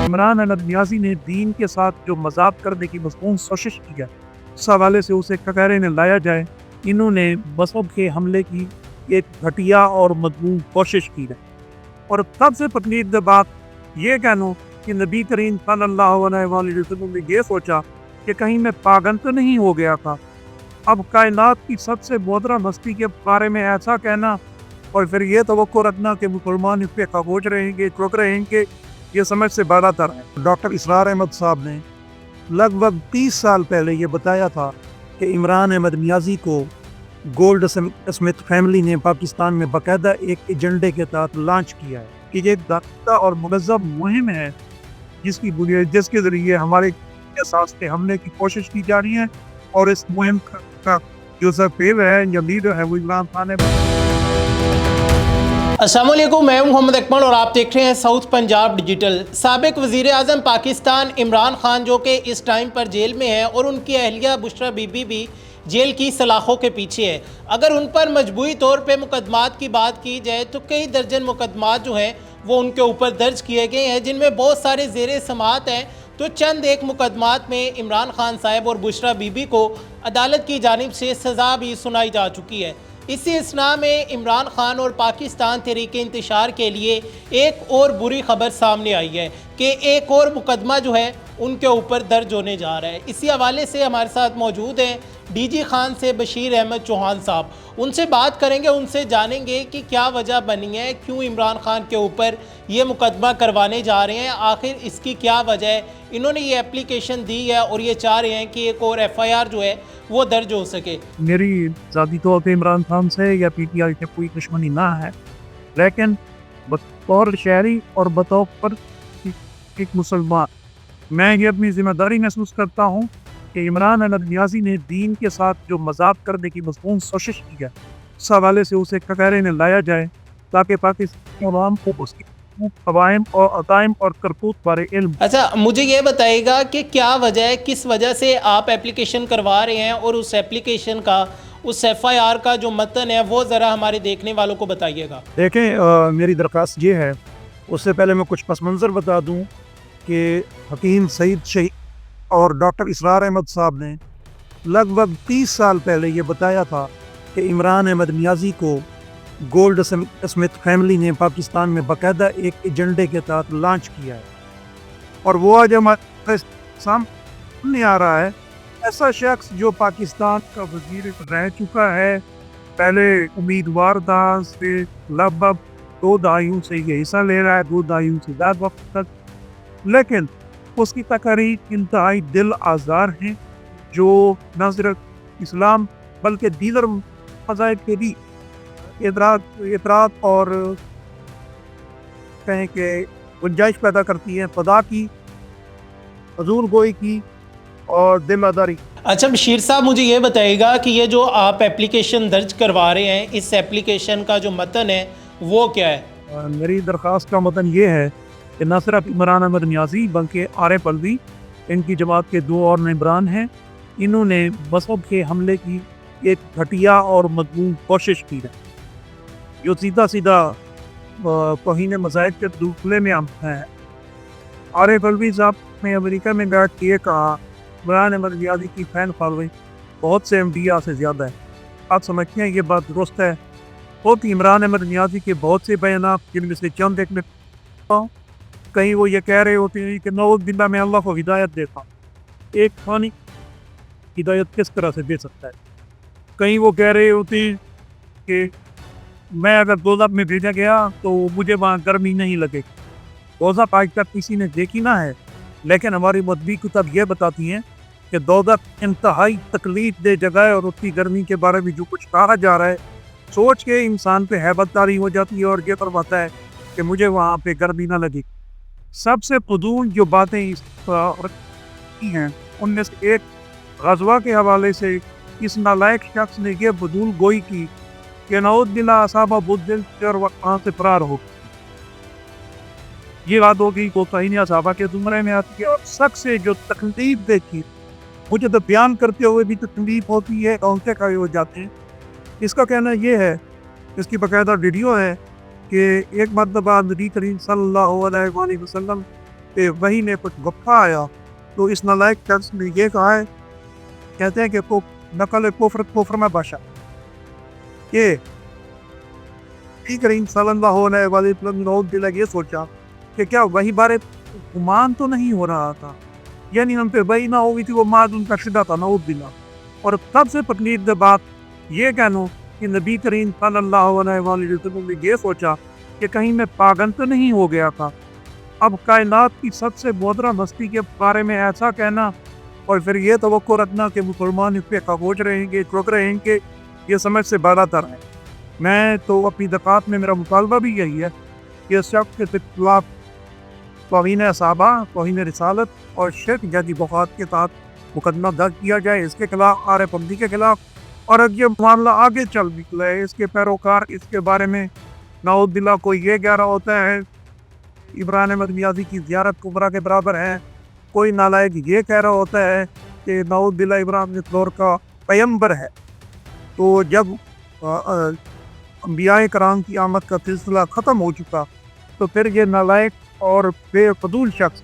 عمران احمد نیازی نے دین کے ساتھ جو مذاق کرنے کی مضمون کوشش کی ہے، اس حوالے سے اسے کٹہرے میں لایا جائے۔ انہوں نے مذہب کے حملے کی ایک گھٹیا اور مضمون کوشش کی ہے، اور سب سے پسندیدہ بات یہ کہوں کہ نبی کریم صلی اللہ علیہ وآلہ وسلم نے یہ سوچا کہ کہیں میں پاگل تو نہیں ہو گیا تھا۔ اب کائنات کی سب سے محترم ہستی کے بارے میں ایسا کہنا اور پھر یہ توقع رکھنا کہ مسلمان اس پہ خاموش رہیں گے، چپ رہیں گے، یہ سمجھ سے بالا تر ہے۔ ڈاکٹر اسرار احمد صاحب نے لگ بھگ 30 سال پہلے یہ بتایا تھا کہ عمران احمد نیازی کو گولڈ اسمتھ فیملی نے پاکستان میں باقاعدہ ایک ایجنڈے کے تحت لانچ کیا ہے کہ یہ ایک باقاعدہ اور منظم مہم ہے جس کے ذریعے ہمارے احساس پہ حملے کی کوشش کی جا رہی ہے، اور اس مہم کا جو سرپیر ہے یا لیڈر ہے وہ عمران خان ہے۔ السلام علیکم، میں محمد اکمل اور آپ دیکھ رہے ہیں ساؤتھ پنجاب ڈیجیٹل۔ سابق وزیر اعظم پاکستان عمران خان جو کہ اس ٹائم پر جیل میں ہے اور ان کی اہلیہ بشرا بی بی بھی جیل کی سلاخوں کے پیچھے ہے۔ اگر ان پر مجموعی طور پہ مقدمات کی بات کی جائے تو کئی درجن مقدمات جو ہیں وہ ان کے اوپر درج کیے گئے ہیں، جن میں بہت سارے زیر سماعت ہیں۔ تو چند ایک مقدمات میں عمران خان صاحب اور بشرا بی بی کو عدالت کی جانب سے سزا بھی سنائی جا چکی ہے۔ اسی اثناء میں عمران خان اور پاکستان تحریک انتشار کے لیے ایک اور بری خبر سامنے آئی ہے کہ ایک اور مقدمہ جو ہے ان کے اوپر درج ہونے جا رہا ہے۔ اسی حوالے سے ہمارے ساتھ موجود ہیں ڈی جی خان سے بشیر احمد چوہان صاحب، ان سے بات کریں گے، ان سے جانیں گے کہ کیا وجہ بنی ہے، کیوں عمران خان کے اوپر یہ مقدمہ کروانے جا رہے ہیں، آخر اس کی کیا وجہ ہے۔ انہوں نے یہ اپلیکیشن دی ہے اور یہ چاہ رہے ہیں کہ ایک اور ایف آئی آر جو ہے وہ درج ہو سکے۔ میری ذاتی طور پہ عمران خان سے یا پی ٹی آئی سے کوئی دشمنی نہ ہے، لیکن بطور شہری اور بطور ایک مسلمان میں یہ اپنی ذمہ داری محسوس کرتا ہوں کہ عمران احمد نیازی نے دین کے ساتھ جو مذاق کرنے کی مضمون کوشش کی ہے، اس حوالے سے اسے کٹہرے میں لایا جائے تاکہ پاکستان عوام کو اس کی قوائم اور عزائم اور کرتوت بارے علم۔ اچھا، مجھے یہ بتائیے گا کہ کیا وجہ ہے، کس وجہ سے آپ اپلیکیشن کروا رہے ہیں، اور اس اپلیکیشن کا، اس ایف آئی آر کا جو متن ہے وہ ذرا ہمارے دیکھنے والوں کو بتائیے گا۔ دیکھیں، میری درخواست یہ ہے، اس سے پہلے میں کچھ پس منظر بتا دوں کہ حکیم سعید شہید اور ڈاکٹر اسرار احمد صاحب نے لگ بھگ 30 سال پہلے یہ بتایا تھا کہ عمران احمد نیازی کو گولڈ اسمتھ فیملی نے پاکستان میں باقاعدہ ایک ایجنڈے کے تحت لانچ کیا ہے، اور وہ آج ہمارے سامنے آ رہا ہے۔ ایسا شخص جو پاکستان کا وزیر رہ چکا ہے، پہلے امیدوار تھا، سے لگ بھگ 2 دہائیوں سے یہ حصہ لے رہا ہے، 2 دہائیوں سے زیادہ وقت تک، لیکن اس کی تقاریر انتہائی دل آزار ہیں، جو نہ صرف اسلام بلکہ دیگر مذاہب کے بھی اعتراض اور کہیں کہ گنجائش پیدا کرتی ہے، خدا کی، حضور گوئی کی اور ذمہ داری۔ اچھا بشیر صاحب، مجھے یہ بتائیے گا کہ یہ جو آپ اپلیکیشن درج کروا رہے ہیں، اس اپلیکیشن کا جو متن ہے وہ کیا ہے؟ میری درخواست کا متن یہ ہے کہ نہ صرف عمران احمد نیازی بلکہ عارف الوی، ان کی جماعت کے 2 اور ممبران ہیں، انہوں نے مذہب کے حملے کی ایک گھٹیا اور مضمون کوشش کی ہے، جو سیدھا توہین مذاہب کے داخلے میں ہے۔ عارف الوی صاحب نے امریکہ میں بیٹھ کے کہا عمران احمد نیازی کی فین فالوئنگ بہت سے انبیاء سے زیادہ ہے۔ آپ سمجھتے ہیں یہ بات درست ہے؟ خود عمران احمد نیازی کے بہت سے بیانات، جن میں سے چند دیکھنے کہیں وہ یہ کہہ رہے ہوتے ہیں کہ نعوذ باللہ میں اللہ کو ہدایت دیتا ہوں۔ ایک فانی ہدایت کس طرح سے دے سکتا ہے؟ کہیں وہ کہہ رہے ہوتے ہیں کہ میں اگر دوزخ میں بھیجا گیا تو مجھے وہاں گرمی نہیں لگے گی۔ دوزخ آج تک کسی نے دیکھی نہ ہے، لیکن ہماری مذہبی کتاب یہ بتاتی ہیں کہ دوزخ انتہائی تکلیف دہ جگہ ہے، اور اس کی گرمی کے بارے میں جو کچھ کہا جا رہا ہے سوچ کے انسان پہ ہیبت طاری ہو جاتی ہے، اور یہ فرماتا ہے کہ مجھے وہاں پہ گرمی نہ لگے۔ سب سے فضول جو باتیں ہیں ان میں سے ایک غزوہ کے حوالے سے اس نالائق شخص نے یہ فضول گوئی کی کہ نعوذ باللہ اصحابہ بدل اور وہاں سے فرار ہو۔ یہ بات ہوگی کو صحیح صحابہ کے زمرے میں آتی ہے، اور سب سے جو تکلیف دہ چیز مجھے تو بیان کرتے ہوئے بھی تکلیف ہوتی ہے، اونچے کھڑے ہو جاتے ہیں۔ اس کا کہنا یہ ہے، اس کی باقاعدہ ویڈیو ہے کہ ایک مرتبہ نبی کریم صلی اللہ علیہ وآلہ وسلم کہ وہی نے کچھ گفا آیا تو اس نالائق شخص نے یہ کہا ہے، کہتے ہیں کہ نقل کفر میں باشا، کہ کریم صلی اللہ علیہ وسلم یہ سوچا کہ کیا وہی بارے گمان تو نہیں ہو رہا تھا، یعنی ہم پہ وہی نہ ہوئی تھی، وہ ماد ان کا شدہ تھا نعوذ باللہ۔ اور سب سے تکلیف بات یہ کہنا کہ نبی کریم صلی اللہ علیہ وسلم نے یہ سوچا کہ کہیں میں پاگل تو نہیں ہو گیا تھا۔ اب کائنات کی سب سے محترم ہستی کے بارے میں ایسا کہنا اور پھر یہ توقع رکھنا کہ مسلمان اس پہ خاموش رہیں گے، چپ رہیں گے، یہ سمجھ سے بالا تر ہے۔ میں تو اپنی دفعات میں میرا مطالبہ بھی یہی ہے کہ اس شخص کے خلاف توہین صحابہ، توہین رسالت اور شرک جیسی بغاوت کے تحت مقدمہ درج کیا جائے اس کے خلاف، آر پبندی کے خلاف۔ اور اگر یہ معاملہ آگے چل نکلے، اس کے پیروکار اس کے بارے میں نعوذ باللہ کوئی یہ کہہ رہا ہوتا ہے عمران احمد نیازی کی زیارت کبریٰ کے برابر ہے، کوئی نالائق یہ کہہ رہا ہوتا ہے کہ نعوذ باللہ عمران اس دور کا پیمبر ہے، تو جب انبیاء کرام کی آمد کا سلسلہ ختم ہو چکا تو پھر یہ نالائق اور بے فضول شخص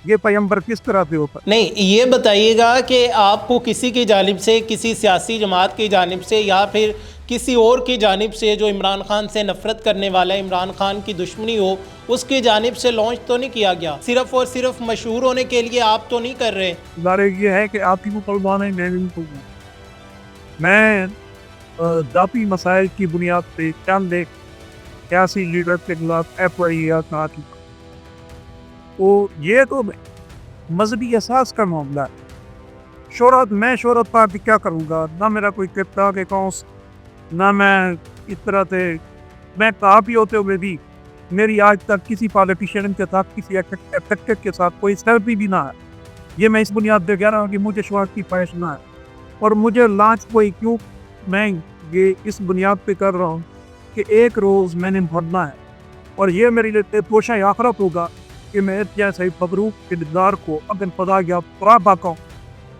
یہ پیمبر کس طرح سے ہوتا؟ نہیں، یہ بتائیے گا کہ آپ کو کسی کی جانب سے، کسی سیاسی جماعت کی جانب سے یا پھر کسی اور کی جانب سے جو عمران خان سے نفرت کرنے والا ہے، عمران خان کی دشمنی ہو، اس کی جانب سے لانچ تو نہیں کیا گیا؟ صرف اور صرف مشہور ہونے کے لیے آپ تو نہیں کر رہے؟ ظاہر یہ ہے کہ آپ کی مسلمان ہیں، میں بھی مسلمان۔ میں ذاتی مسائل کی بنیاد پہ چند ایک سیاسی لیڈر کے خلاف FIR نہ کی، تو یہ تو مذہبی احساس کا معاملہ ہے۔ میں شہرت پا کے کیا کروں گا؟ نہ میرا کوئی ٹک ٹاک اکاؤنٹس، نہ میں اس طرح سے، میں کافی ہوتے ہوئے بھی میری آج تک کسی پالیٹیشین کے ساتھ، کسی ایکٹر کے ساتھ کوئی سیلفی بھی نہ ہے۔ یہ میں اس بنیاد پہ کہہ رہا ہوں کہ مجھے شہرت کی خواہش نہ ہے، اور مجھے لانچ کوئی کیوں، میں یہ اس بنیاد پہ کر رہا ہوں کہ ایک روز میں نے مرنا ہے، اور یہ میرے لیے توشہ آخرت ہوگا کہ میں جیسے مبروک کردار کو اگر خدا یا قرآن پاکا ہوں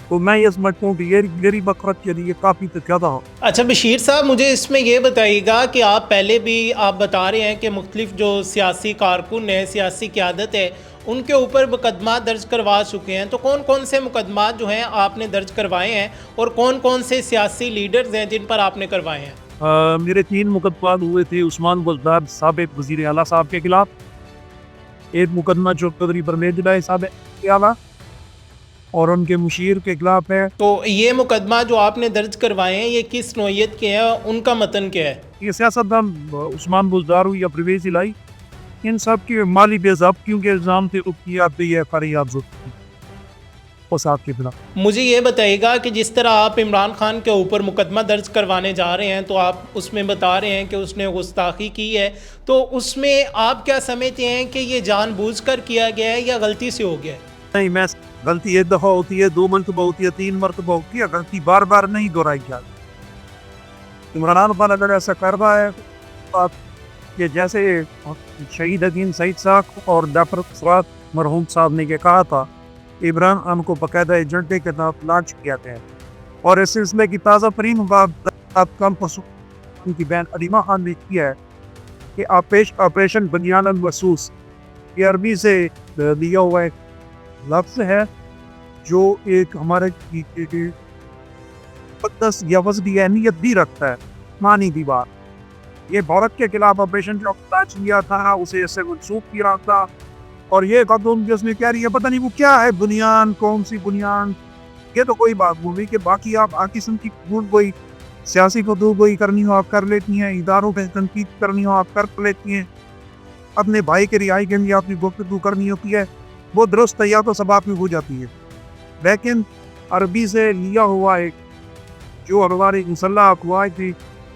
تو میں یہ سمجھتا ہوں کہ یہ میری بقرت کے لیے کافی زیادہ ہو۔ اچھا بشیر صاحب، مجھے اس میں یہ بتائیے گا کہ آپ پہلے بھی آپ بتا رہے ہیں کہ مختلف جو سیاسی کارکن ہیں، سیاسی قیادت ہے، ان کے اوپر مقدمات درج کروا چکے ہیں، تو کون کون سے مقدمات جو ہیں آپ نے درج کروائے ہیں، اور کون کون سے سیاسی لیڈرز ہیں جن پر آپ نے کروائے ہیں؟ میرے 3 مقدمات ہوئے تھے عثمان بزدار سابق وزیر اعلیٰ صاحب کے خلاف، ایک مقدمہ جو قدری پرویز الہی صاحب کے اعلیٰ اور ان کے مشیر کے خلاف ہے۔ تو یہ مقدمہ جو آپ نے درج کروائے ہیں یہ کس نوعیت کے ہیں، ان کا متن کیا ہے؟ یہ سیاستدان عثمان بزدار یا پرویز الہی، ان سب کی مالی بے ضابطگیوں کے الزام سے کی آتی ہے فریاد فساد کے خلاف۔ مجھے یہ بتائیے گا کہ جس طرح آپ عمران خان کے اوپر مقدمہ درج کروانے جا رہے ہیں، تو آپ اس میں بتا رہے ہیں کہ اس نے گستاخی کی ہے، تو اس میں آپ کیا سمجھتے ہیں کہ یہ جان بوجھ کر کیا گیا ہے یا غلطی سے ہو گیا ہے؟ نہیں، میں غلطی ایک دفعہ ہوتی ہے، 2 مرتبہ ہوتی ہے، 3 مرتبہ ہوتی ہے، غلطی بار بار نہیں دہرائی جاتی۔ عمران خان اگر ایسا کر رہا ہے آپ کہ جیسے شہید حکیم سعید صاحب اور ڈاکٹر فرات مرحوم صاحب نے یہ کہا تھا، عمران خان کو باقاعدہ ایجنڈے کے نام لانچ کیا گیا ہے، اور اس سلسلے کی تازہ ترین بات کم ان کی بہن علیمہ خان نے کیا ہے کہ آپریشن بنیان المحسوس، یہ عربی سے لیا ہوا ایک لفظ ہے جو ایک ہمارے مقدس یا وزنی اہمیت بھی رکھتا ہے، معنی دی بات۔ یہ بھارت کے خلاف آپریشن جو لانچ کیا تھا اسے اس سے منسوخ کیا تھا، اور یہ خاتون جس میں کہہ رہی ہے پتہ نہیں وہ کیا ہے بنیان، کون سی بنیان، یہ تو کوئی بات بولی کہ باقی آپ قسم کی کوئی سیاسی گفتگو کرنی ہو آپ کر لیتی ہیں، اداروں پہ تنقید کرنی ہو آپ کر لیتی ہیں، اپنے بھائی کے رہائی کے لیے اپنی گفتگو کرنی ہوتی ہے، وہ درست ہے یا تو سباب میں ہو جاتی ہے، لیکن عربی سے لیا ہوا ایک جو ہماری مسلح افواج تھی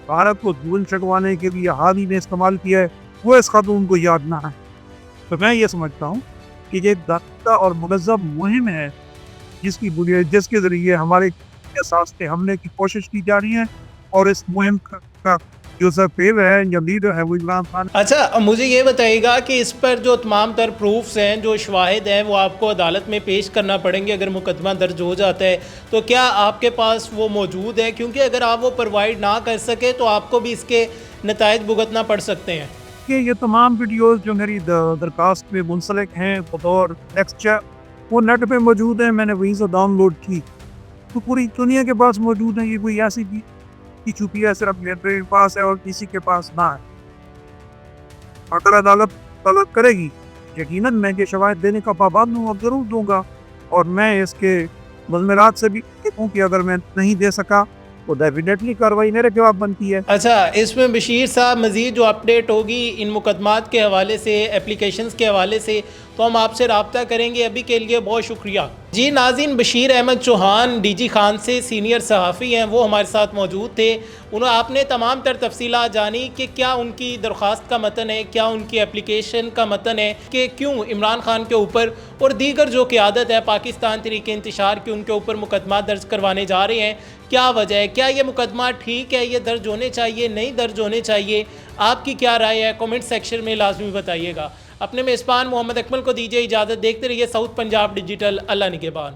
بھارت کو دھول چکوانے کے لیے حال ہی میں استعمال کیا ہے، وہ اس خاتون کو یاد نہ ہے۔ تو میں یہ سمجھتا ہوں کہ یہ باقاعدہ اور منظم مہم ہے جس کے ذریعے ہمارے احساس کے حملے کی کوشش کی جا رہی ہے، اور اس مہم کا جو سرفیو ہے یا لیڈر ہے وہ عمران خان۔ اچھا مجھے یہ بتائیے گا کہ اس پر جو تمام تر پروفز ہیں، جو شواہد ہیں، وہ آپ کو عدالت میں پیش کرنا پڑیں گے اگر مقدمہ درج ہو جاتا ہے، تو کیا آپ کے پاس وہ موجود ہے؟ کیونکہ اگر آپ وہ پرووائڈ نہ کر سکے تو آپ کو بھی اس کے نتائج بھگتنا پڑ سکتے ہیں۔ کہ یہ تمام ویڈیوز جو میری درخواست پہ منسلک ہیں بطور ٹیکسچر وہ نیٹ پہ موجود ہیں. میں نے وہیں سے ڈاؤن لوڈ کی تو پوری دنیا کے پاس موجود ہیں. یہ کوئی ایسی کی چھپی ہے صرف میرے پاس ہے اور کسی کے پاس نہ ہے. اگر عدالت طلب کرے گی یقیناً میں یہ شواہد دینے کا پابند ہوں اور ضرور دوں گا. اور میں اس کے مضمرات سے بھی ہوں کہ اگر میں نہیں دے سکا تو ڈیفینیٹلی کارروائی میرے خلاف بنتی ہے. اچھا، اس میں بشیر صاحب مزید جو اپڈیٹ ہوگی ان مقدمات کے حوالے سے، اپلیکیشنز کے حوالے سے، تو ہم آپ سے رابطہ کریں گے. ابھی کے لیے بہت شکریہ. جی ناظرین، بشیر احمد چوہان ڈی جی خان سے سینئر صحافی ہیں، وہ ہمارے ساتھ موجود تھے. آپ نے تمام تر تفصیلات جانی کہ کیا ان کی درخواست کا متن ہے، کیا ان کی اپلیکیشن کا متن ہے، کہ کیوں عمران خان کے اوپر اور دیگر جو قیادت ہے پاکستان تحریک انتشار کی ان کے اوپر مقدمات درج کروانے جا رہے ہیں. کیا وجہ ہے؟ کیا یہ مقدمات ٹھیک ہے؟ یہ درج ہونے چاہیے، نہیں درج ہونے چاہیے؟ آپ کی کیا رائے ہے؟ کومنٹ سیکشن میں لازمی بتائیے گا. اپنے میزبان محمد اکمل کو دیجیے اجازت. دیکھتے رہیے ساؤتھ پنجاب ڈیجیٹل. اللہ نگہبان.